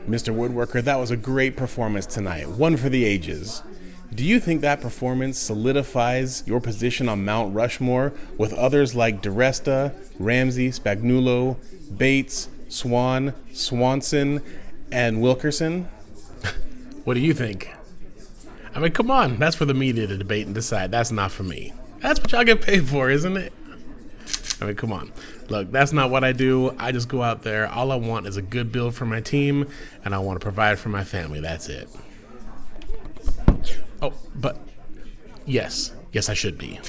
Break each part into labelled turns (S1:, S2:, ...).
S1: Mr. Woodworker, that was a great performance tonight, one for the ages. Do you think that performance solidifies your position on Mount Rushmore with others like DiResta, Ramsey, Spagnuolo, Bates, Swan, Swanson, and Wilkerson?
S2: What do you think? I mean, come on. That's for the media to debate and decide. That's not for me. That's what y'all get paid for, isn't it? I mean, come on. Look, that's not what I do. I just go out there. All I want is a good build for my team, and I want to provide for my family. That's it. Oh, but yes, I should be.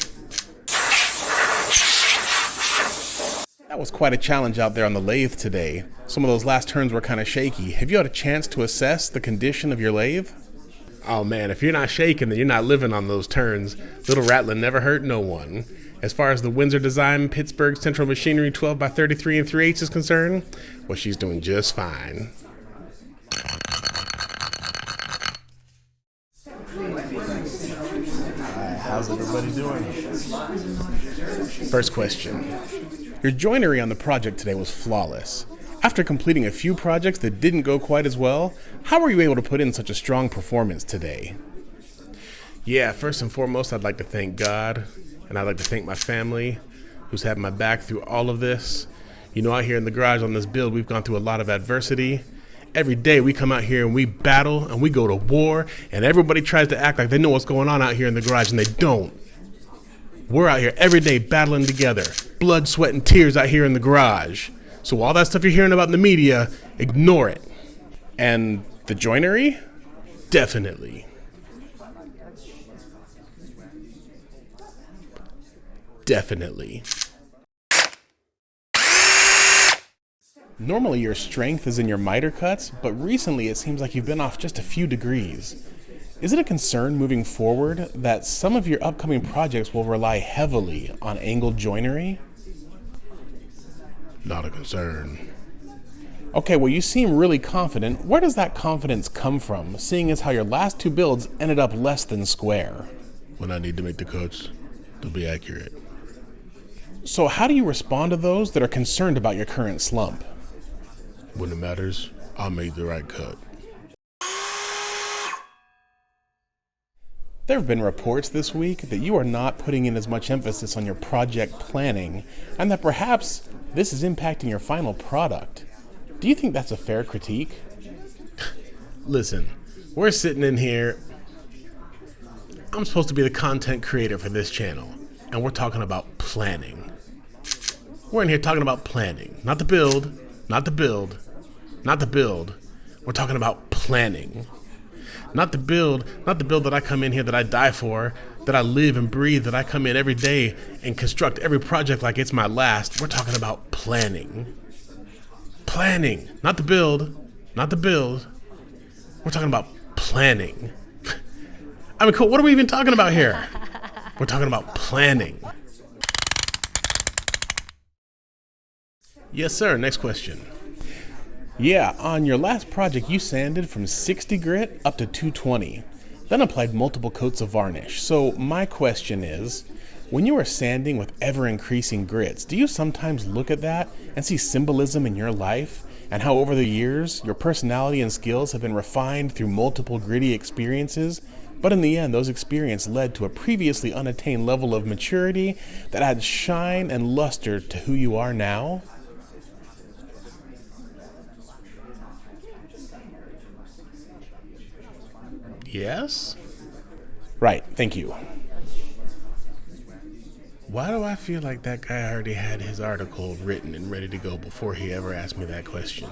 S1: That was quite a challenge out there on the lathe today. Some of those last turns were kind of shaky. Have you had a chance to assess the condition of your lathe?
S2: Oh man, if you're not shaking, then you're not living on those turns. Little rattling never hurt no one. As far as the Windsor design Pittsburgh Central Machinery 12 by 33 and 3/8 is concerned, well, she's doing just fine.
S1: How's everybody doing? First question. Your joinery on the project today was flawless. After completing a few projects that didn't go quite as well, how were you able to put in such a strong performance today?
S2: Yeah, first and foremost, I'd like to thank God, and I'd like to thank my family, who's had my back through all of this. You know, out here in the garage on this build, we've gone through a lot of adversity. Every day we come out here and we battle and we go to war, and everybody tries to act like they know what's going on out here in the garage, and they don't. We're out here every day battling together. Blood, sweat, and tears out here in the garage. So all that stuff you're hearing about in the media, ignore it.
S1: And the joinery?
S2: Definitely. Definitely.
S1: Normally your strength is in your miter cuts, but recently it seems like you've been off just a few degrees. Is it a concern moving forward that some of your upcoming projects will rely heavily on angled joinery?
S2: Not a concern.
S1: Okay, well, you seem really confident. Where does that confidence come from, seeing as how your last two builds ended up less than square?
S2: When I need to make the cuts, they'll be accurate.
S1: So how do you respond to those that are concerned about your current slump?
S2: When it matters, I'll make the right cut.
S1: There have been reports this week that you are not putting in as much emphasis on your project planning, and that perhaps this is impacting your final product. Do you think that's a fair critique?
S2: Listen, we're sitting in here. I'm supposed to be the content creator for this channel, and we're talking about planning. We're in here talking about planning, not the build, not the build, not the build. We're talking about planning. Not the build that I come in here that I die for, that I live and breathe, that I come in every day and construct every project like it's my last. We're talking about planning. Planning, not the build, not the build. We're talking about planning. I mean, cool, what are we even talking about here? We're talking about planning. Yes, sir, next question.
S1: Yeah, on your last project you sanded from 60 grit up to 220, then applied multiple coats of varnish. So my question is, when you are sanding with ever-increasing grits, do you sometimes look at that and see symbolism in your life and how over the years your personality and skills have been refined through multiple gritty experiences, but in the end those experiences led to a previously unattained level of maturity that adds shine and luster to who you are now?
S2: Yes?
S1: Right, thank you.
S2: Why do I feel like that guy already had his article written and ready to go before he ever asked me that question?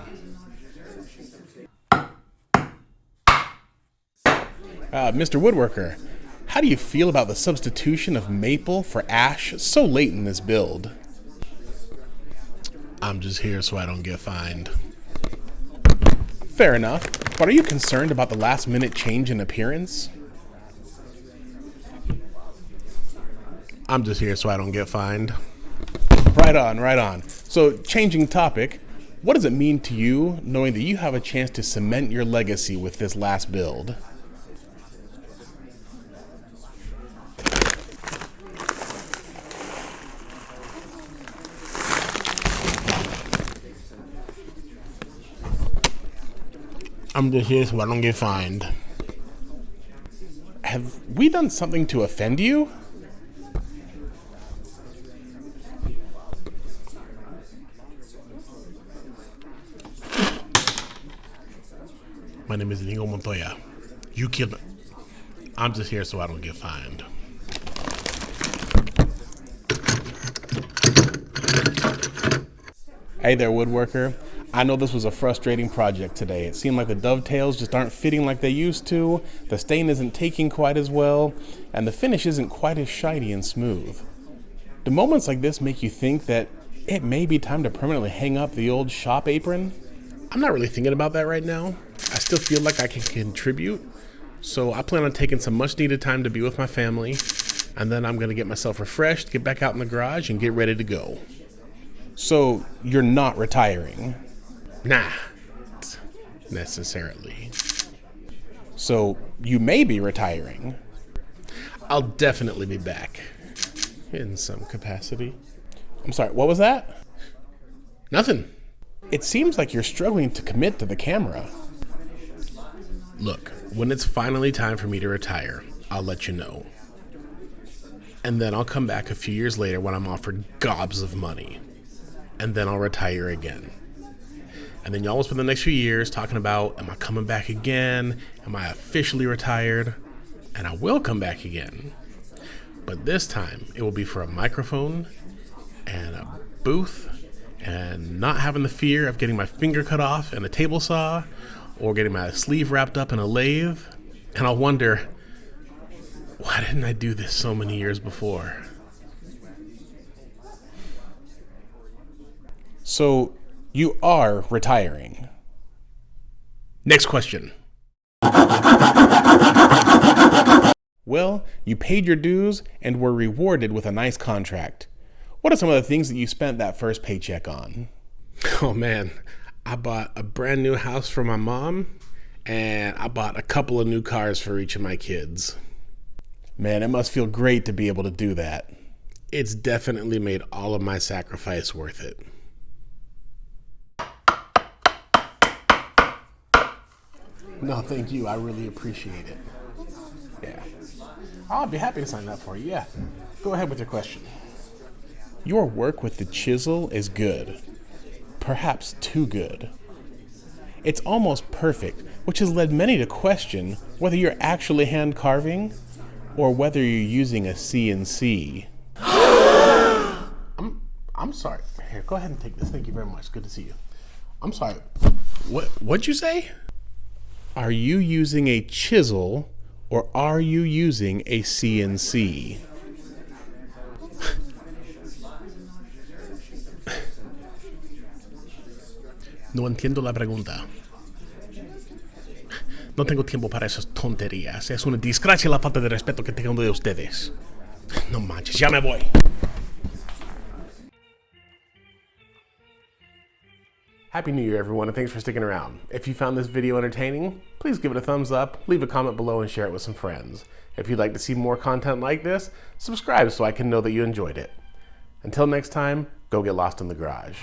S1: Mr. Woodworker, how do you feel about the substitution of maple for ash so late in this build?
S2: I'm just here so I don't get fined.
S1: Fair enough, but are you concerned about the last-minute change in appearance?
S2: I'm just here so I don't get fined.
S1: Right on, right on. So, changing topic, what does it mean to you knowing that you have a chance to cement your legacy with this last build?
S2: I'm just here so I don't get fined.
S1: Have we done something to offend you?
S2: My name is Inigo Montoya. You killed me. I'm just here so I don't get fined.
S1: Hey there, woodworker. I know this was a frustrating project today. It seemed like the dovetails just aren't fitting like they used to, the stain isn't taking quite as well, and the finish isn't quite as shiny and smooth. Do moments like this make you think that it may be time to permanently hang up the old shop apron?
S2: I'm not really thinking about that right now. I still feel like I can contribute, so I plan on taking some much needed time to be with my family, and then I'm going to get myself refreshed, get back out in the garage, and get ready to go.
S1: So you're not retiring?
S2: Nah, necessarily.
S1: So you may be retiring?
S2: I'll definitely be back in some capacity.
S1: I'm sorry, what was that?
S2: Nothing.
S1: It seems like you're struggling to commit to the camera.
S2: Look, when it's finally time for me to retire, I'll let you know. And then I'll come back a few years later when I'm offered gobs of money. And then I'll retire again. And then y'all will spend the next few years talking about, am I coming back again? Am I officially retired? And I will come back again. But this time, it will be for a microphone and a booth and not having the fear of getting my finger cut off in a table saw or getting my sleeve wrapped up in a lathe. And I'll wonder, why didn't I do this so many years before?
S1: So you are retiring?
S2: Next question.
S1: Well, you paid your dues and were rewarded with a nice contract. What are some of the things that you spent that first paycheck on?
S2: Oh man, I bought a brand new house for my mom, and I bought a couple of new cars for each of my kids.
S1: Man, it must feel great to be able to do that.
S2: It's definitely made all of my sacrifice worth it.
S1: No, thank you. I really appreciate it. Yeah. I'll be happy to sign that for you. Yeah. Go ahead with your question. Your work with the chisel is good. Perhaps too good. It's almost perfect, which has led many to question whether you're actually hand carving or whether you're using a CNC.
S2: I'm sorry. Here, go ahead and take this. Thank you very much. Good to see you. I'm sorry. What'd you say?
S1: Are you using a chisel or are you using a CNC?
S2: No entiendo la pregunta. No tengo tiempo para esas tonterías. Es una disgracia la falta de respeto que tengo de ustedes. No manches, ya me voy.
S1: Happy New Year, everyone, and thanks for sticking around. If you found this video entertaining, please give it a thumbs up, leave a comment below, and share it with some friends. If you'd like to see more content like this, subscribe so I can know that you enjoyed it. Until next time, go get lost in the garage.